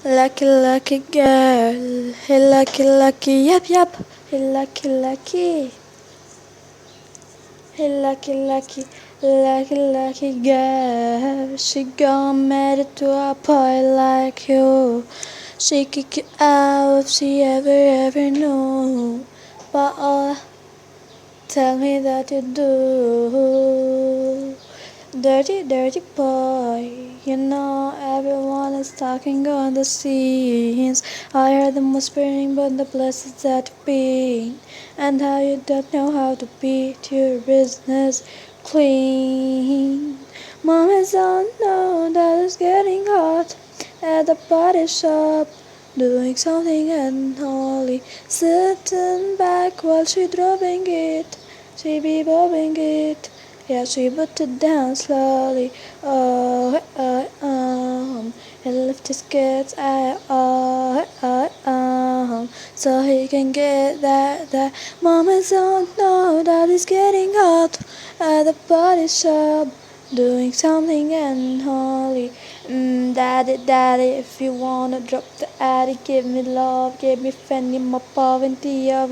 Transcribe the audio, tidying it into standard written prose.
Lucky, lucky girl, hey lucky, lucky, yep, hey lucky, lucky, hey lucky, lucky, lucky, lucky girl. She got married to a boy like you. She kick you out if she ever knew. But all tell me that you do. Dirty, dirty boy, you know everyone is talking on the scenes. I heard them whispering about the places that you've been, and how you don't know how to beat your business clean. Mamas don't know that it's getting hot at the party shop, doing something unholy, sitting back while she dropping it. She be bobbing it. Yeah, she put it down slowly. Oh, he left his kids. So he can get that. Mamas don't know that he's getting hot at the party shop, doing something unholy. Daddy, daddy, if you wanna drop the addy, give me love, give me Fanny, my poverty of